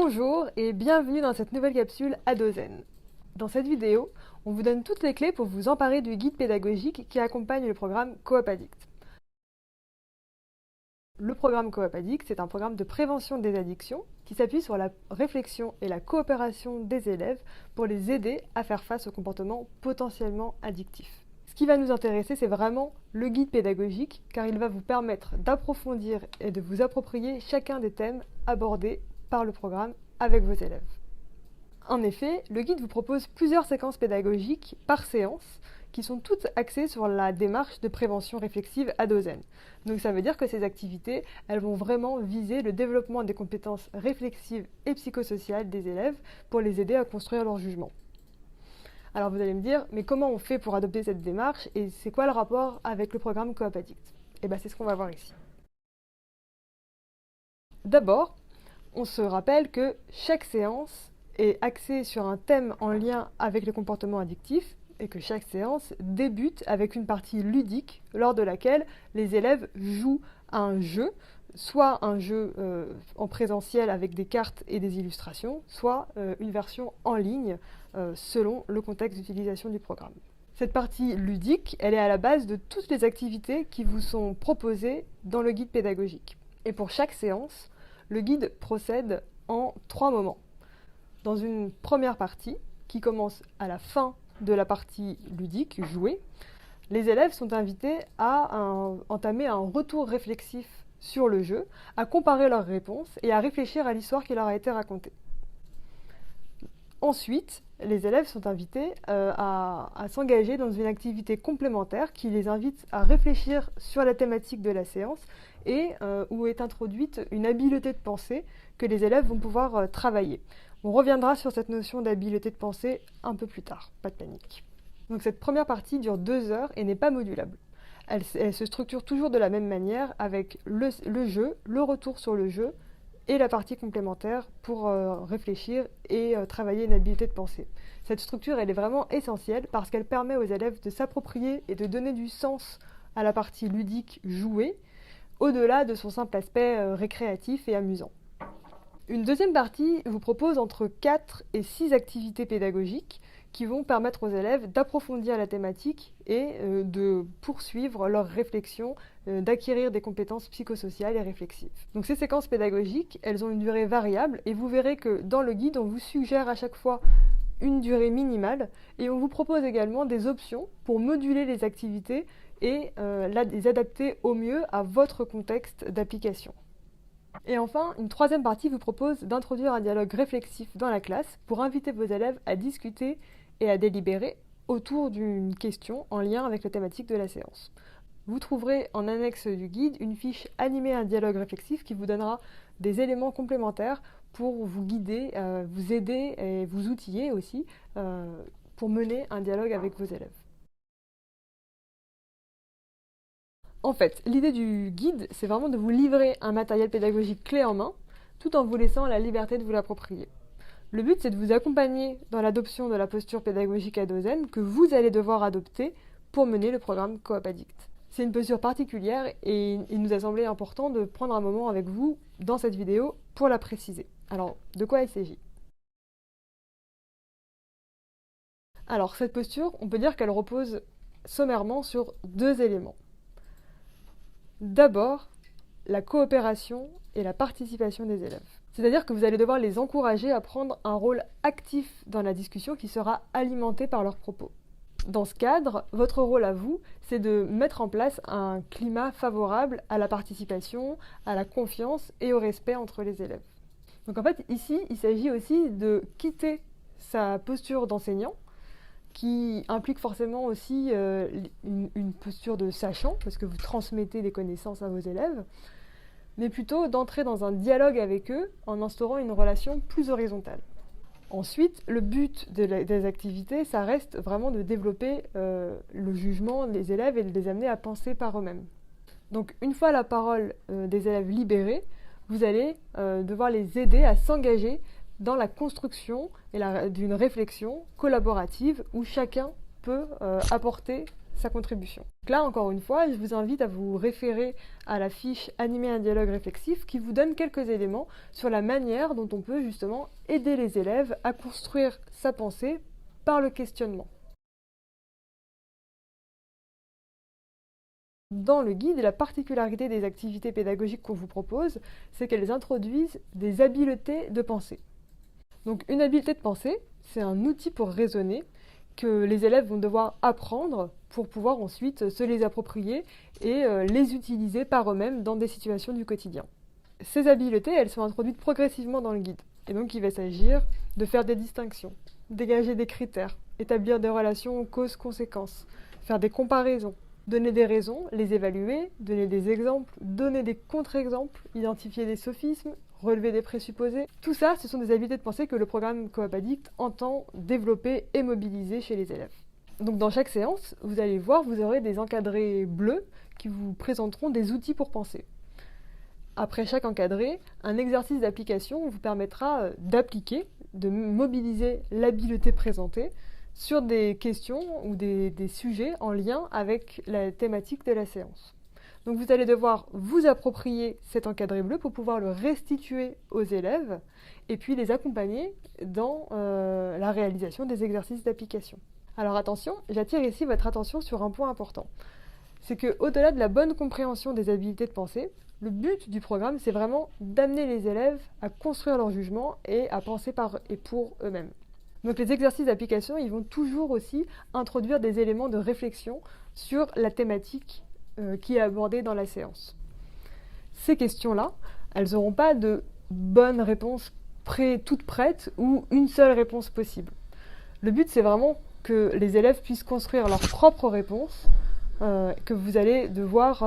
Bonjour et bienvenue dans cette nouvelle capsule Adozen. Dans cette vidéo, on vous donne toutes les clés pour vous emparer du guide pédagogique qui accompagne le programme Coop Addict. Le programme Coop Addict, c'est un programme de prévention des addictions qui s'appuie sur la réflexion et la coopération des élèves pour les aider à faire face aux comportements potentiellement addictifs. Ce qui va nous intéresser, c'est vraiment le guide pédagogique, car il va vous permettre d'approfondir et de vous approprier chacun des thèmes abordés par le programme avec vos élèves. En effet, le guide vous propose plusieurs séquences pédagogiques par séance qui sont toutes axées sur la démarche de prévention réflexive Adozen. Donc ça veut dire que ces activités, elles vont vraiment viser le développement des compétences réflexives et psychosociales des élèves pour les aider à construire leur jugement. Alors vous allez me dire, mais comment on fait pour adopter cette démarche et c'est quoi le rapport avec le programme Coop Addict? Et bien c'est ce qu'on va voir ici. D'abord, on se rappelle que chaque séance est axée sur un thème en lien avec le comportement addictif et que chaque séance débute avec une partie ludique lors de laquelle les élèves jouent à un jeu, soit un jeu en présentiel avec des cartes et des illustrations, soit une version en ligne selon le contexte d'utilisation du programme. Cette partie ludique, elle est à la base de toutes les activités qui vous sont proposées dans le guide pédagogique. Et pour chaque séance, le guide procède en 3 moments. Dans une première partie, qui commence à la fin de la partie ludique, jouée, les élèves sont invités à entamer un retour réflexif sur le jeu, à comparer leurs réponses et à réfléchir à l'histoire qui leur a été racontée. Ensuite, les élèves sont invités à s'engager dans une activité complémentaire qui les invite à réfléchir sur la thématique de la séance et où est introduite une habileté de pensée que les élèves vont pouvoir travailler. On reviendra sur cette notion d'habileté de pensée un peu plus tard, pas de panique. Donc cette première partie dure 2 heures et n'est pas modulable. Elle se structure toujours de la même manière avec le jeu, le retour sur le jeu et la partie complémentaire pour réfléchir et travailler une habileté de pensée. Cette structure, elle est vraiment essentielle parce qu'elle permet aux élèves de s'approprier et de donner du sens à la partie ludique jouée, au-delà de son simple aspect récréatif et amusant. Une deuxième partie vous propose entre 4 et 6 activités pédagogiques qui vont permettre aux élèves d'approfondir la thématique et de poursuivre leur réflexion, d'acquérir des compétences psychosociales et réflexives. Donc ces séquences pédagogiques, elles ont une durée variable et vous verrez que dans le guide, on vous suggère à chaque fois une durée minimale et on vous propose également des options pour moduler les activités et les adapter au mieux à votre contexte d'application. Et enfin, une troisième partie vous propose d'introduire un dialogue réflexif dans la classe pour inviter vos élèves à discuter et à délibérer autour d'une question en lien avec la thématique de la séance. Vous trouverez en annexe du guide une fiche animée un dialogue réflexif qui vous donnera des éléments complémentaires pour vous guider, vous aider et vous outiller aussi pour mener un dialogue avec vos élèves. En fait, l'idée du guide, c'est vraiment de vous livrer un matériel pédagogique clé en main, tout en vous laissant la liberté de vous l'approprier. Le but, c'est de vous accompagner dans l'adoption de la posture pédagogique Adozen que vous allez devoir adopter pour mener le programme Coop Addict. C'est une posture particulière et il nous a semblé important de prendre un moment avec vous dans cette vidéo pour la préciser. Alors, de quoi il s'agit? Alors, cette posture, on peut dire qu'elle repose sommairement sur 2 éléments. D'abord, la coopération et la participation des élèves. C'est-à-dire que vous allez devoir les encourager à prendre un rôle actif dans la discussion qui sera alimenté par leurs propos. Dans ce cadre, votre rôle à vous, c'est de mettre en place un climat favorable à la participation, à la confiance et au respect entre les élèves. Donc en fait, ici, il s'agit aussi de quitter sa posture d'enseignant, qui implique forcément aussi une posture de sachant, parce que vous transmettez des connaissances à vos élèves, mais plutôt d'entrer dans un dialogue avec eux en instaurant une relation plus horizontale. Ensuite, le but des activités, ça reste vraiment de développer le jugement des élèves et de les amener à penser par eux-mêmes. Donc une fois la parole des élèves libérée, vous allez devoir les aider à s'engager dans la construction d'une réflexion collaborative où chacun peut apporter sa contribution. Donc là, encore une fois, je vous invite à vous référer à la fiche Animer un dialogue réflexif qui vous donne quelques éléments sur la manière dont on peut justement aider les élèves à construire sa pensée par le questionnement. Dans le guide, la particularité des activités pédagogiques qu'on vous propose, c'est qu'elles introduisent des habiletés de pensée. Donc une habileté de pensée, c'est un outil pour raisonner que les élèves vont devoir apprendre pour pouvoir ensuite se les approprier et les utiliser par eux-mêmes dans des situations du quotidien. Ces habiletés, elles sont introduites progressivement dans le guide. Et donc il va s'agir de faire des distinctions, dégager des critères, établir des relations cause-conséquence, faire des comparaisons, donner des raisons, les évaluer, donner des exemples, donner des contre-exemples, identifier des sophismes, relever des présupposés. Tout ça, ce sont des habiletés de pensée que le programme Coop Addict entend développer et mobiliser chez les élèves. Donc dans chaque séance, vous allez voir, vous aurez des encadrés bleus qui vous présenteront des outils pour penser. Après chaque encadré, un exercice d'application vous permettra d'appliquer, de mobiliser l'habileté présentée sur des questions ou des sujets en lien avec la thématique de la séance. Donc vous allez devoir vous approprier cet encadré bleu pour pouvoir le restituer aux élèves et puis les accompagner dans la réalisation des exercices d'application. Alors attention, j'attire ici votre attention sur un point important. C'est qu'au-delà de la bonne compréhension des habiletés de pensée, le but du programme, c'est vraiment d'amener les élèves à construire leur jugement et à penser par et pour eux-mêmes. Donc les exercices d'application, ils vont toujours aussi introduire des éléments de réflexion sur la thématique qui est abordée dans la séance. Ces questions-là, elles n'auront pas de bonnes réponses toutes prêtes ou une seule réponse possible. Le but, c'est vraiment que les élèves puissent construire leurs propres réponses, que vous allez devoir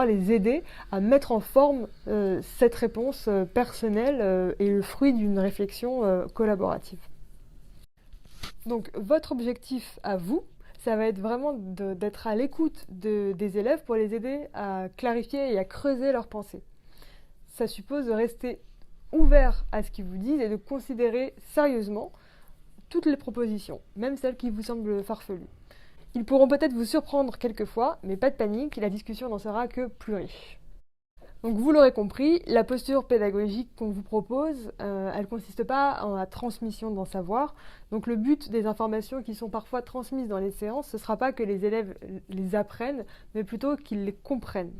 les aider à mettre en forme cette réponse personnelle et le fruit d'une réflexion collaborative. Donc votre objectif à vous, ça va être vraiment d'être à l'écoute des élèves pour les aider à clarifier et à creuser leurs pensées. Ça suppose de rester ouvert à ce qu'ils vous disent et de considérer sérieusement toutes les propositions, même celles qui vous semblent farfelues. Ils pourront peut-être vous surprendre quelquefois, mais pas de panique, la discussion n'en sera que plus riche. Donc vous l'aurez compris, la posture pédagogique qu'on vous propose, elle ne consiste pas en la transmission d'un savoir. Donc le but des informations qui sont parfois transmises dans les séances, ce ne sera pas que les élèves les apprennent, mais plutôt qu'ils les comprennent.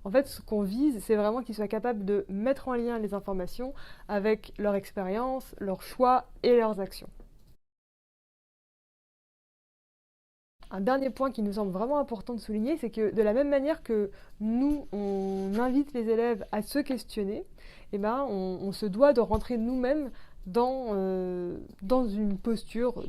En fait, ce qu'on vise, c'est vraiment qu'ils soient capables de mettre en lien les informations avec leur expérience, leurs choix et leurs actions. Un dernier point qui nous semble vraiment important de souligner, c'est que de la même manière que nous, on invite les élèves à se questionner, on se doit de rentrer nous-mêmes dans une posture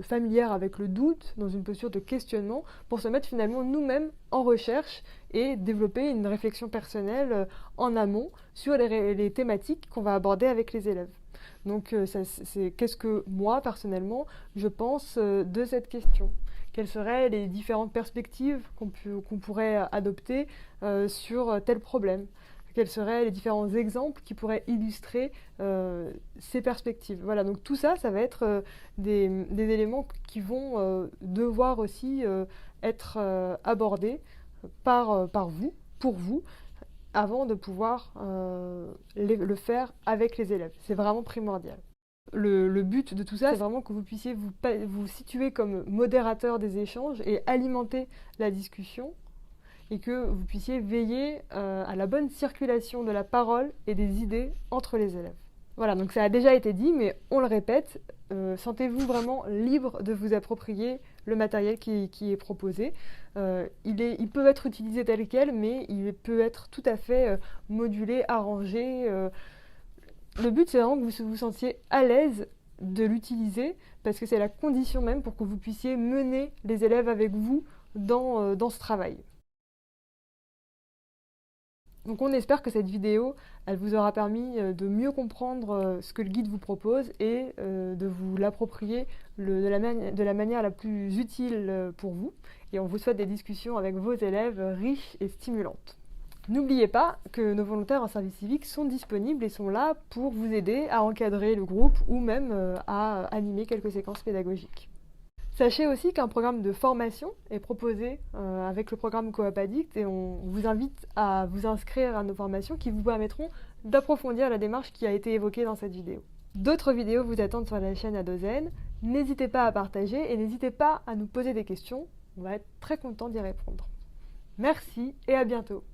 familière avec le doute, dans une posture de questionnement, pour se mettre finalement nous-mêmes en recherche et développer une réflexion personnelle en amont sur les thématiques qu'on va aborder avec les élèves. Donc qu'est-ce que moi, personnellement, je pense de cette question ? Quelles seraient les différentes perspectives qu'on pourrait adopter sur tel problème? Quels seraient les différents exemples qui pourraient illustrer ces perspectives? Voilà, donc tout ça, ça va être des éléments qui vont devoir aussi être abordés par vous, pour vous, avant de pouvoir le faire avec les élèves. C'est vraiment primordial. Le but de tout ça, c'est vraiment que vous puissiez vous situer comme modérateur des échanges et alimenter la discussion et que vous puissiez veiller à la bonne circulation de la parole et des idées entre les élèves. Voilà, donc ça a déjà été dit, mais on le répète, sentez-vous vraiment libre de vous approprier le matériel qui est proposé. Il peut être utilisé tel quel, mais il peut être tout à fait modulé, arrangé. Le but, c'est vraiment que vous vous sentiez à l'aise de l'utiliser, parce que c'est la condition même pour que vous puissiez mener les élèves avec vous dans ce travail. Donc on espère que cette vidéo, elle vous aura permis de mieux comprendre ce que le guide vous propose et de vous l'approprier de la manière la plus utile pour vous. Et on vous souhaite des discussions avec vos élèves riches et stimulantes. N'oubliez pas que nos volontaires en service civique sont disponibles et sont là pour vous aider à encadrer le groupe ou même à animer quelques séquences pédagogiques. Sachez aussi qu'un programme de formation est proposé avec le programme Coop Addict et on vous invite à vous inscrire à nos formations qui vous permettront d'approfondir la démarche qui a été évoquée dans cette vidéo. D'autres vidéos vous attendent sur la chaîne Adozen. N'hésitez pas à partager et n'hésitez pas à nous poser des questions. On va être très content d'y répondre. Merci et à bientôt.